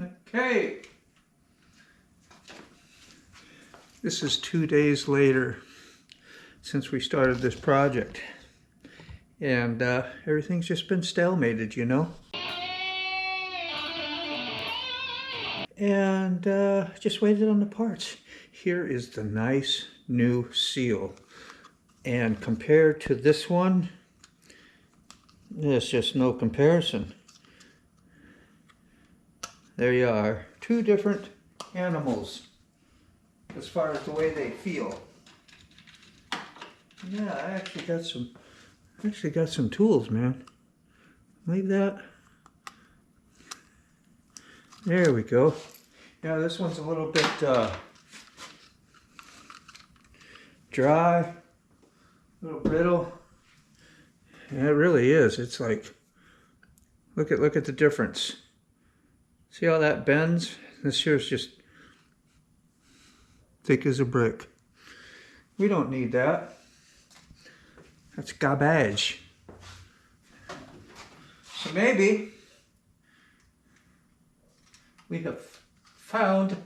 Okay. This is 2 days later since we started this project. And everything's just been stalemated, you know. And just waited on the parts. Here is the nice new seal. And compared to this one, there's just no comparison. There you are. Two different animals as far as the way they feel. Yeah, I actually got some tools, man. Leave that. There we go. Yeah, this one's a little bit dry, a little brittle. Yeah, it really is. It's like, look at the difference. See how that bends? This here's just thick as a brick. We don't need that. That's garbage. So maybe we have found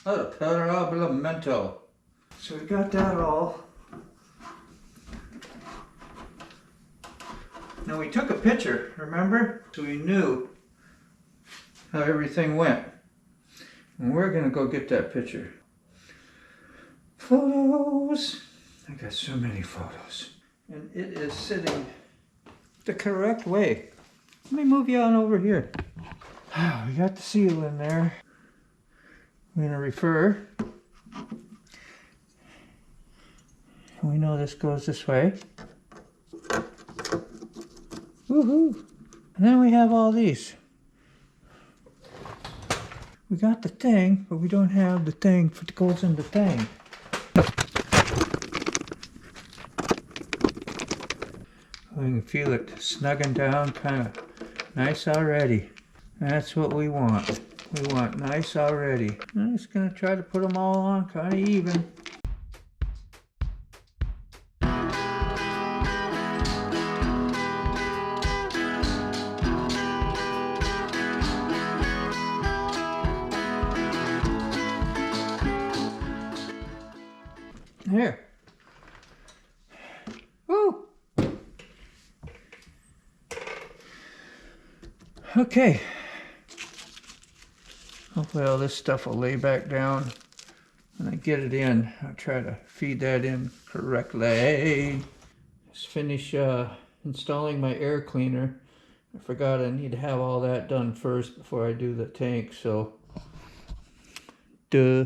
a peroramento. So we got that all. Now we took a picture, remember? So we knew how everything went. And we're gonna go get that picture. Photos. I got so many photos. And it is sitting the correct way. Let me move you on over here. We got the seal in there. We're gonna refer. We know this goes this way. Woohoo! And then we have all these. We got the thing, but we don't have the thing that goes in the thing. I can feel it snugging down, kind of nice already. That's what we want. We want nice already. I'm just going to try to put them all on kind of even. There. Woo! Okay. Hopefully all this stuff will lay back down when I get it in. I'll try to feed that in correctly. Just finish installing my air cleaner. I forgot I need to have all that done first before I do the tank, so duh.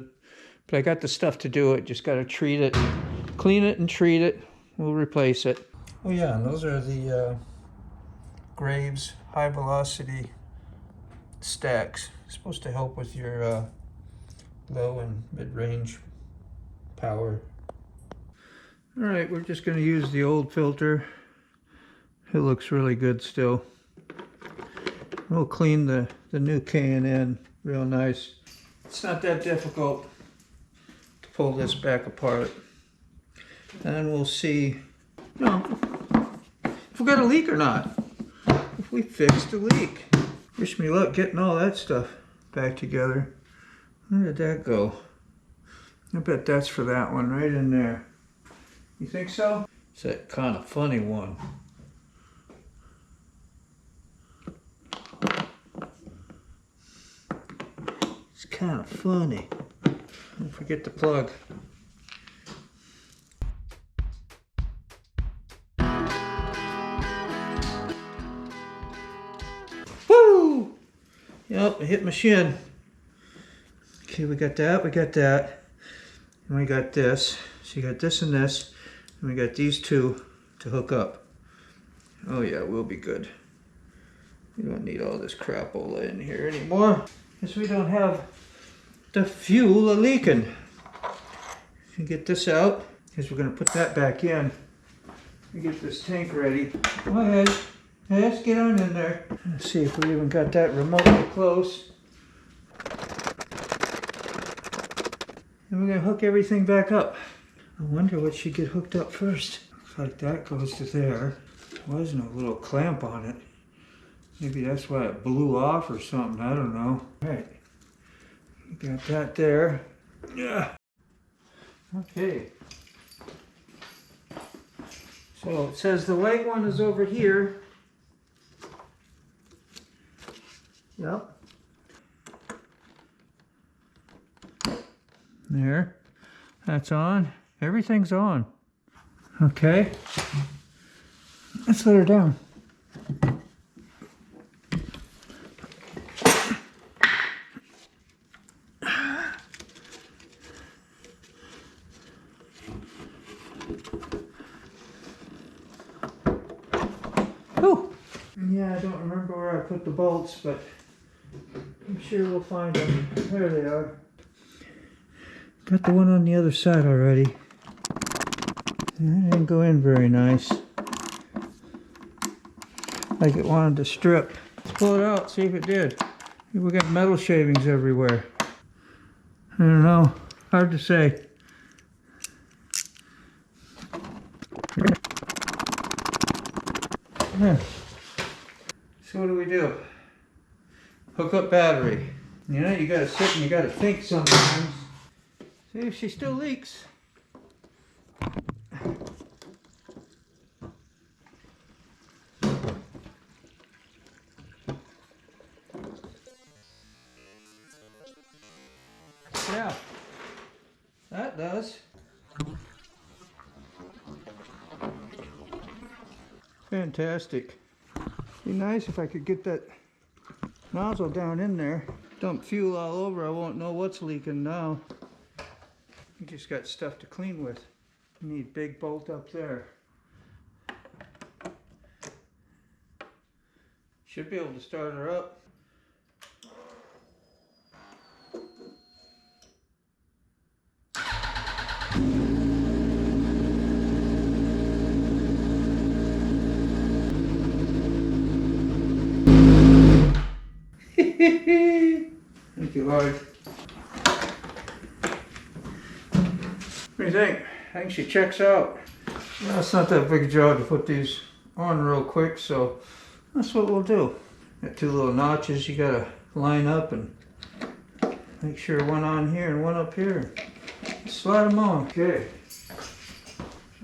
But I got the stuff to do it, just got to treat it, clean it and treat it. We'll replace it. Oh yeah, and those are the Graves high velocity stacks. Supposed to help with your low and mid-range power. All right, we're just going to use the old filter. It looks really good still. We'll clean the new K&N real nice. It's not that difficult to pull this back apart. And then we'll see, you know, if we got a leak or not. If we fixed the leak. Wish me luck getting all that stuff back together. Where did that go? I bet that's for that one right in there. You think so? It's that kind of funny one. It's kind of funny. Don't forget the plug. Woo! Yep, I hit my shin. Okay, we got that. And we got this. So you got this and this. And we got these two to hook up. Oh yeah, we'll be good. We don't need all this crapola in here anymore. Because we don't have the fuel leaking. You get this out, because we're going to put that back in. We get this tank ready. Go ahead. Hey, let's get on in there. Let's see if we even got that remotely close. And we're going to hook everything back up. I wonder what should get hooked up first. Looks like that goes to there. There was no little clamp on it. Maybe that's why it blew off or something, I don't know. All right, got that there. Yeah. Okay. So it says the white one is over here. Yep. There. That's on. Everything's on. Okay. Let's let her down. Oh! Yeah, I don't remember where I put the bolts, but I'm sure we'll find them. There they are. Got the one on the other side already. That didn't go in very nice. Like it wanted to strip. Let's pull it out, see if it did. We got metal shavings everywhere. I don't know. Hard to say. Yeah. So what do we do? Hook up battery. You know, you gotta sit and you gotta think sometimes. See if she still leaks. Yeah, that does. Fantastic. Be nice if I could get that nozzle down in there. Dump fuel all over, I won't know what's leaking now. You just got stuff to clean with. You need big bolt up there. Should be able to start her up. Thank you, Lord. What do you think? I think she checks out. Well, it's not that big a job to put these on real quick, so that's what we'll do. Got two little notches you gotta line up and make sure one on here and one up here. Slide them on. Okay.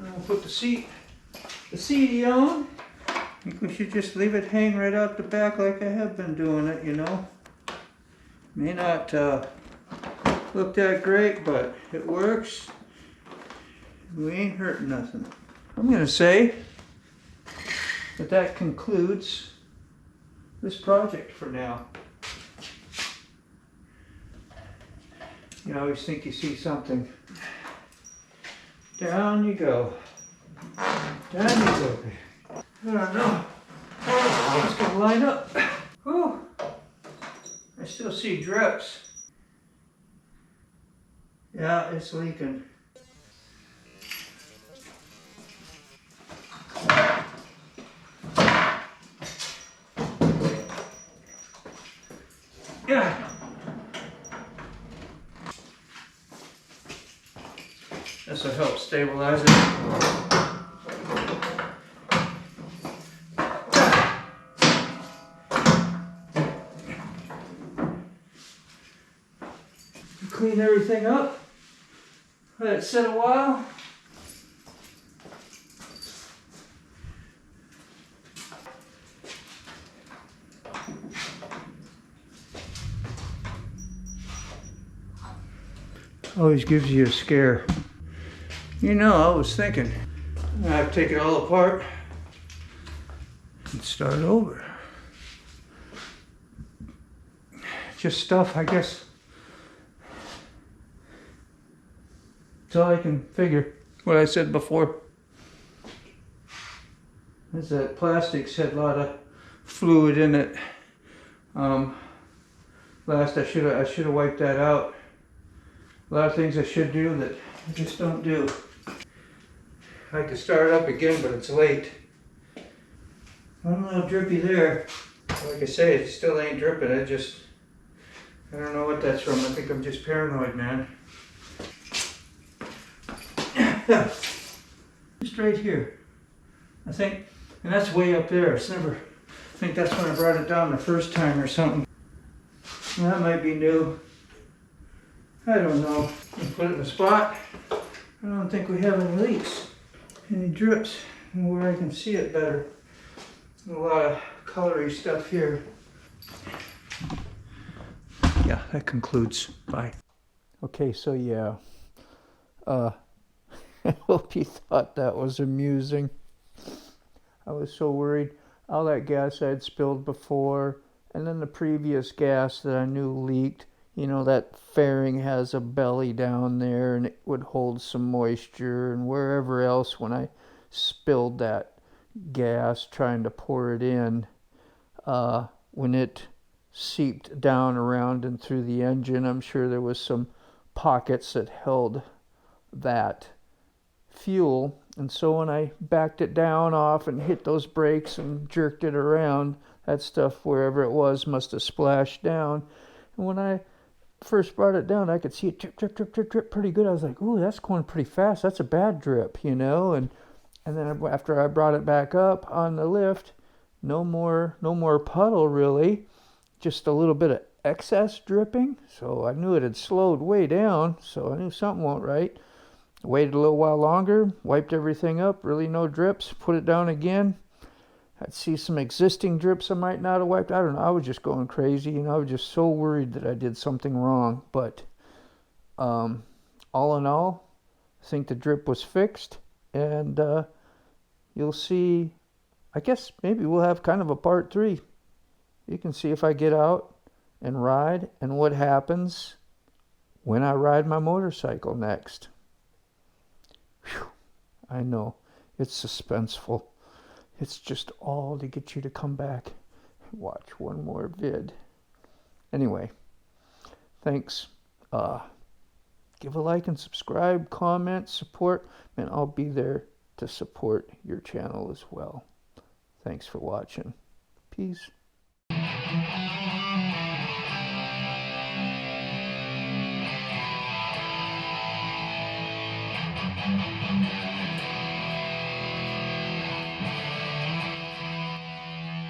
I'll put the seat on. I think we should just leave it hang right out the back like I have been doing it, you know. May not look that great, but it works. We ain't hurting nothing. I'm gonna say that concludes this project for now. You always think you see something. Down you go. Down you go. I don't know. It's gonna line up. Whew. I still see drips. Yeah, it's leaking. Yeah. This will help stabilize it. Clean everything up. Let it sit a while. Always gives you a scare. You know, I was thinking I have to take it all apart and start over. Just stuff, I guess. That's all I can figure. What I said before is that plastics had a lot of fluid in it. Last I should have wiped that out. A lot of things I should do that I just don't do. I could start it up again, but it's late. I'm a little drippy there. Like I say, it still ain't dripping. I don't know what that's from. I think I'm just paranoid, man. Yeah, just right here, I think. And that's way up there. It's never I think that's when I brought it down the first time or something. That might be new. I don't know. Put it in a spot. I don't think we have any leaks, any drips, where I can see it better. A lot of colory stuff here. Yeah, that concludes. Bye. Okay, so yeah. I hope you thought that was amusing. I was so worried. All that gas I had spilled before, and then the previous gas that I knew leaked. You know, that fairing has a belly down there, and it would hold some moisture, and wherever else when I spilled that gas trying to pour it in, when it seeped down around and through the engine, I'm sure there was some pockets that held that fuel. And so when I backed it down off and hit those brakes and jerked it around, that stuff, wherever it was, must have splashed down. And when I first brought it down, I could see it drip, drip, drip, drip, drip pretty good. I was like, ooh, that's going pretty fast. That's a bad drip, you know. And then after I brought it back up on the lift, no more puddle really, just a little bit of excess dripping. So I knew it had slowed way down, so I knew something wasn't right. Waited a little while longer, wiped everything up, really no drips, put it down again. I'd see some existing drips I might not have wiped. I don't know, I was just going crazy, you know, I was just so worried that I did something wrong. But all in all, I think the drip was fixed, and you'll see, I guess maybe we'll have kind of a part 3. You can see if I get out and ride and what happens when I ride my motorcycle next. Whew, I know, it's suspenseful. It's just all to get you to come back and watch one more vid. Anyway, thanks. Give a like and subscribe, comment, support, and I'll be there to support your channel as well. Thanks for watching. Peace.